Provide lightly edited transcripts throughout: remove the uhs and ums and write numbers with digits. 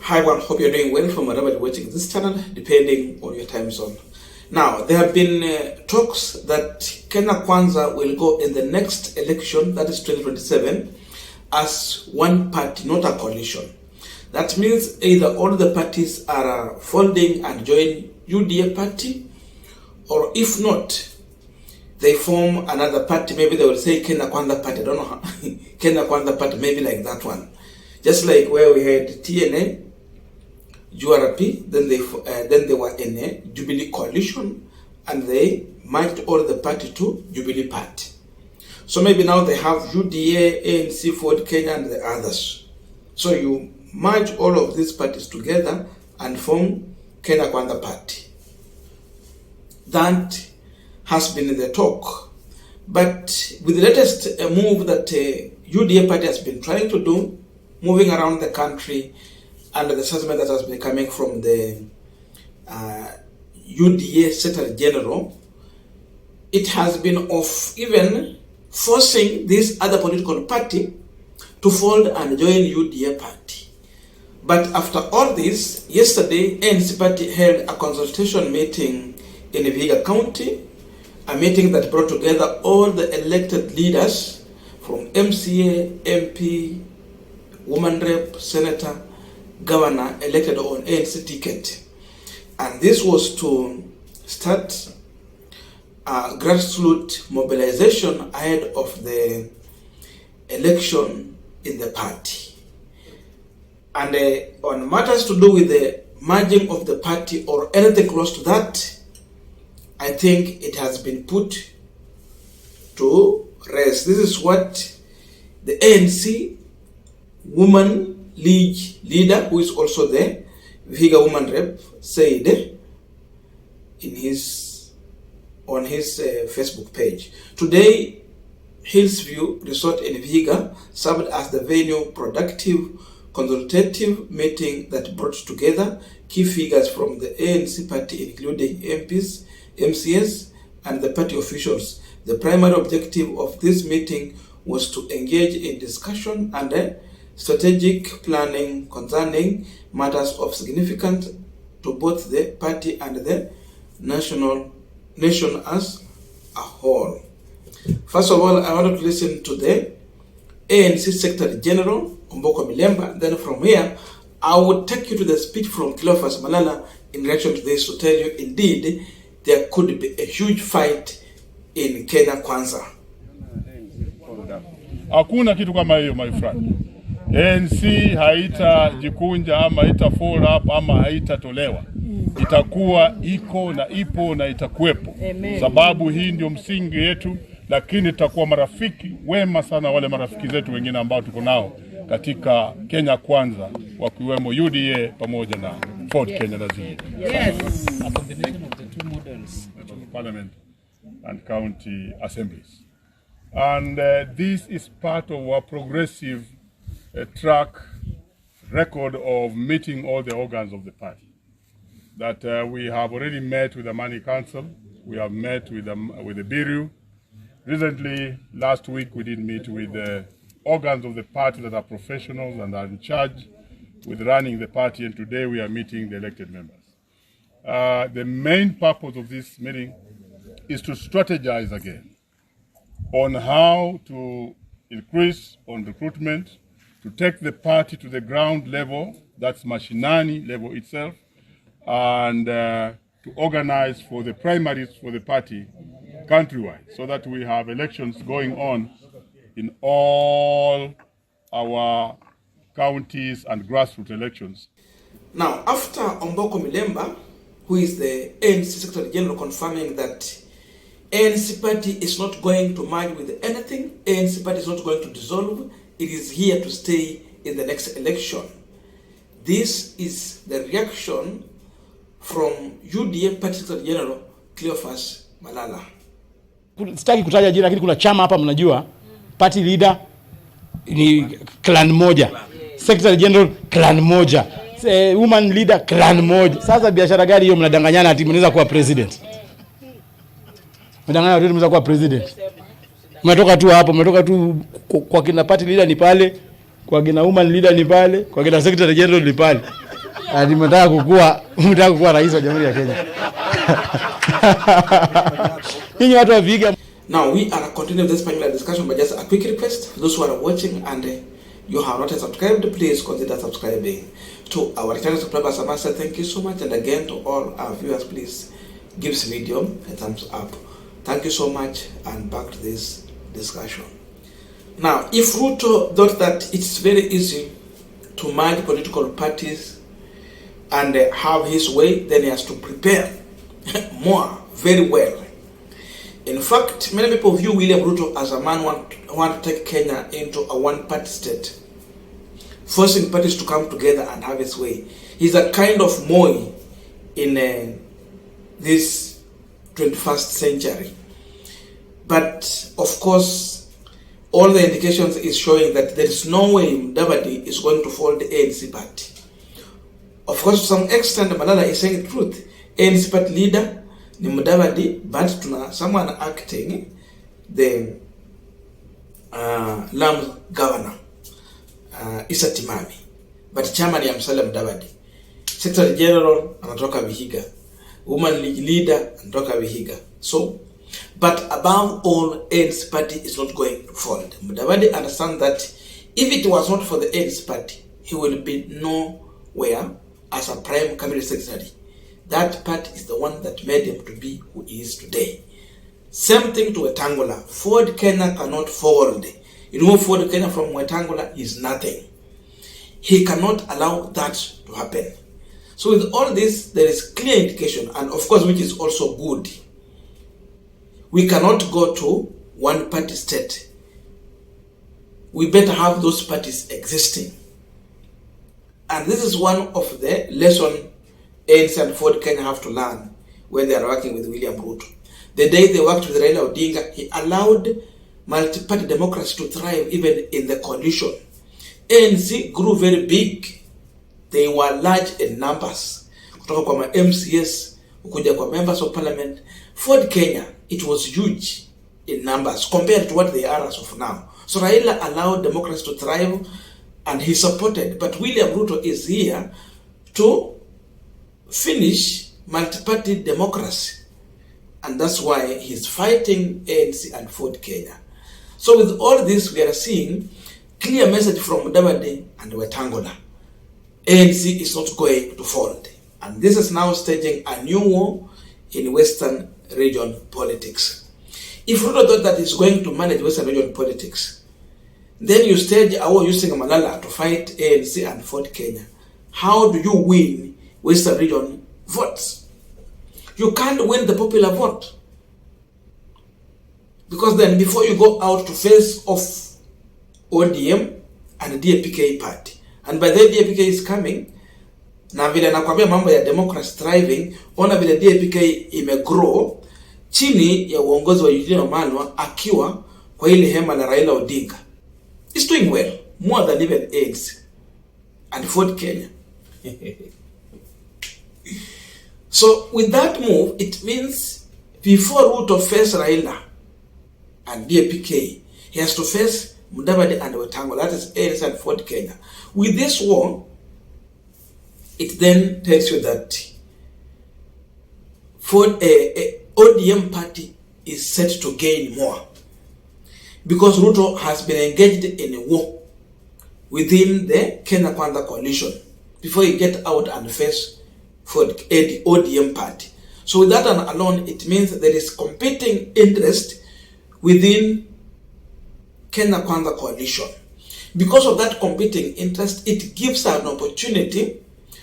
Hi everyone, hope you're doing well from wherever you're watching this channel, depending on your time zone. Now, there have been talks that Kenya Kwanza will go in the next election, that is 2027, as one party, not a coalition. That means either all the parties are folding and join UDA party, or if not, they form another party. Maybe they will say Kenya Kwanza party, I don't know how. Kenya Kwanza party, maybe like that one. Just like where we had TNA, URP, then they were in a Jubilee coalition, and they merged all the party to Jubilee party. So maybe now they have UDA, ANC, Ford Kenya, and the others. So you merge all of these parties together and form Kenya Kwanza party. That has been the talk. But with the latest move that UDA party has been trying to do, moving around the country, and the assessment that has been coming from the UDA Secretary General, it has been of even forcing this other political party to fold and join UDA party. But after all this, yesterday, ANC party held a consultation meeting in Vihiga County, a meeting that brought together all the elected leaders from MCA, MP, woman rep, senator, governor elected on ANC ticket. And this was to start a grassroots mobilization ahead of the election in the party. And on matters to do with the merging of the party or anything close to that, I think it has been put to rest. This is what the ANC Woman League leader, who is also the Vihiga woman rep, said on his Facebook page. Today, Hillsview Resort in Vihiga served as the venue productive consultative meeting that brought together key figures from the ANC party, including MPs, MCS, and the party officials. The primary objective of this meeting was to engage in discussion and strategic planning concerning matters of significance to both the party and the nation as a whole. First of all, I wanted to listen to the ANC Secretary General, Omboko Milemba. Then from here, I will take you to the speech from Cleophas Malala in reaction to this to tell you, indeed, there could be a huge fight in Kenya Kwanza. Hakuna kitu kama hiyo, my friend. ANC haitajikunja ama haita fall up ama haitatolewa. Itakuwa iko na ipo na itakuwepo. Sababu hii ndio msingi yetu, lakini tutakuwa marafiki wema sana wale marafiki zetu wengine ambao tuko nao katika Kenya Kwanza, wakiwemo UDA pamoja na Ford Kenya na zingine. Yes. A combination of the two models, Parliament and county assemblies. And this is part of our progressive track record of meeting all the organs of the party. That we have already met with the Money Council, we have met with the Bureau. Recently, last week, we did meet with the organs of the party that are professionals and are in charge with running the party, and today we are meeting the elected members. The main purpose of this meeting is to strategize again on how to increase on recruitment, to take the party to the ground level, that's mashinani level itself, and to organize for the primaries for the party countrywide, so that we have elections going on in all our counties and grassroots elections. Now, after Omboko Milemba, who is the ANC Secretary General, confirming that ANC party is not going to merge with anything, ANC party is not going to dissolve, it is here to stay in the next election. This is the reaction from UDA Party Secretary General Cleophas Malala. Sitaki kutaja jina, lakini kuna Chama hapa mnajua, party leader ni clan moja, Secretary General clan moja, woman leader clan moja. Sasa biashara gani hiyo mnadanganyana ati mnaweza kuwa president? Mnadanganya ati mnaweza kuwa president. Mmetoka tu hapo, mmetoka tu kwa kina party leader ni pale, kwa kina woman leader ni pale, kwa kina secretary general ni pale. ati mtaka kukua rais wa Jamhuri ya Kenya. Ninyi watu wa Vihiga. Now we are continuing this particular discussion, but just a quick request for those who are watching and you have not subscribed, please consider subscribing to our channel. Subscribers, I must say thank you so much, and again to all our viewers, please give this video a thumbs up. Thank you so much, and back to this discussion. Now, if Ruto thought that it's very easy to merge political parties and have his way, then he has to prepare more, very well. In fact, many people view William Ruto as a man want to take Kenya into a one-party state, forcing parties to come together and have its way. He's a kind of Moi in this 21st century. But of course, all the indications is showing that there is no way Mudavadi is going to fold the ANC party. Of course, to some extent, Malala is saying the truth. ANC party leader ni Mudavadi, but tuna someone acting the LAM governor, Isa Timami. But Chama ni Amsala Mudavadi. Secretary General anatoka Vihiga. Woman League leader anatoka Vihiga. So, but above all, ANC party is not going to fold. Mudavadi understands that if it was not for the ANC party, he will be nowhere as a prime cabinet secretary. That party is the one that made him to be who he is today. Same thing to Wetangula. Ford Kenya cannot fold. You remove Ford Kenya from Wetangula is nothing. He cannot allow that to happen. So with all this, there is clear indication, and of course, which is also good. We cannot go to one party state. We better have those parties existing. And this is one of the lessons ANC and Ford Kenya have to learn when they are working with William Ruto. The day they worked with Raila Odinga, he allowed multi-party democracy to thrive even in the coalition. ANC grew very big. They were large in numbers. Kutoka kwa MCS, ukuja kwa members of parliament. Ford Kenya, it was huge in numbers compared to what they are as of now. So Raila allowed democracy to thrive and he supported. But William Ruto is here to finish multi-party democracy. And that's why he's fighting ANC and Ford Kenya. So with all this, we are seeing clear message from Mudavadi and Wetangula. ANC is not going to fold. And this is now staging a new war in Western region politics. If Ruto thought that he's going to manage Western region politics, then you stage a war using Malala to fight ANC and Ford Kenya. How do you win Western region votes? You can't win the popular vote. Because then before you go out to face off ODM and DAPK party, and by then DAPK is coming, na vile nakwambia mambo ya democracy thriving, ona vile DAPK imegrow chini ya uongozi wa Eugene Wamalwa akiwa kwa ile hema la Raila Odinga. It's doing well, more than even ANC and Ford Kenya. So with that move, it means before Ruto face Raila and DAPK, he has to face Mudavadi and Wetangula. That is ANC and Ford Kenya. With this war, it then tells you that ODM party is set to gain more because Ruto has been engaged in a war within the Kenya Kwanza coalition before he get out and face for the ODM party. So with that alone, it means there is competing interest within Kenya Kwanza coalition. Because of that competing interest, it gives an opportunity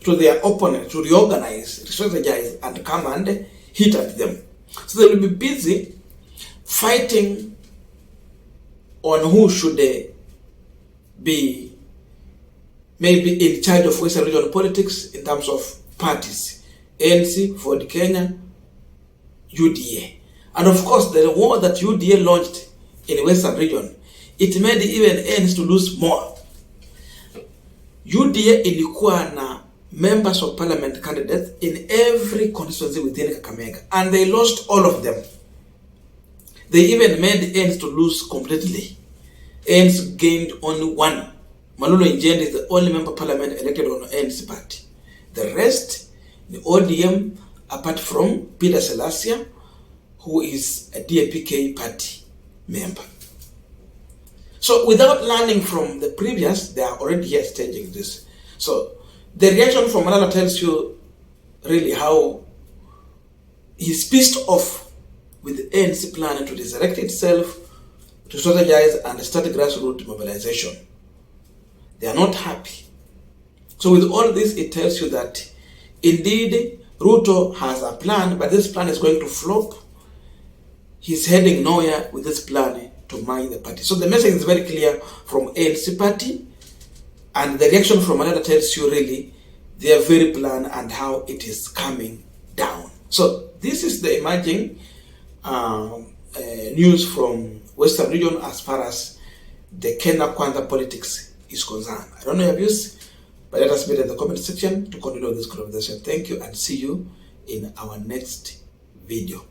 to their opponent to reorganize, strategize, and come and hit at them. So they will be busy fighting on who should be maybe in charge of Western regional politics in terms of parties. ANC, Ford Kenya, UDA. And of course, the war that UDA launched in the Western region, it made even ANC to lose more. UDA ilikuwa na members of parliament candidates in every constituency within Kakamega, and they lost all of them. They even made ANC to lose completely. ANC gained only one. Malulu Njende is the only member of parliament elected on ANC party. The rest, the ODM, apart from Peter Selassie, who is a DAPK party member. So without learning from the previous, they are already here staging this. So the reaction from Malala tells you really how he's pissed off with the ANC plan to resurrect itself, to strategize and start grassroots mobilization. They are not happy. So with all this, it tells you that indeed Ruto has a plan, but this plan is going to flop. He's heading nowhere with this plan to mine the party. So the message is very clear from ANC party, and the reaction from Malala tells you really their very plan and how it is coming down. So this is the emerging news from Western region as far as the Kenya Kwanza politics is concerned. I don't know your views, but let us meet in the comment section to continue this conversation. Thank you and see you in our next video.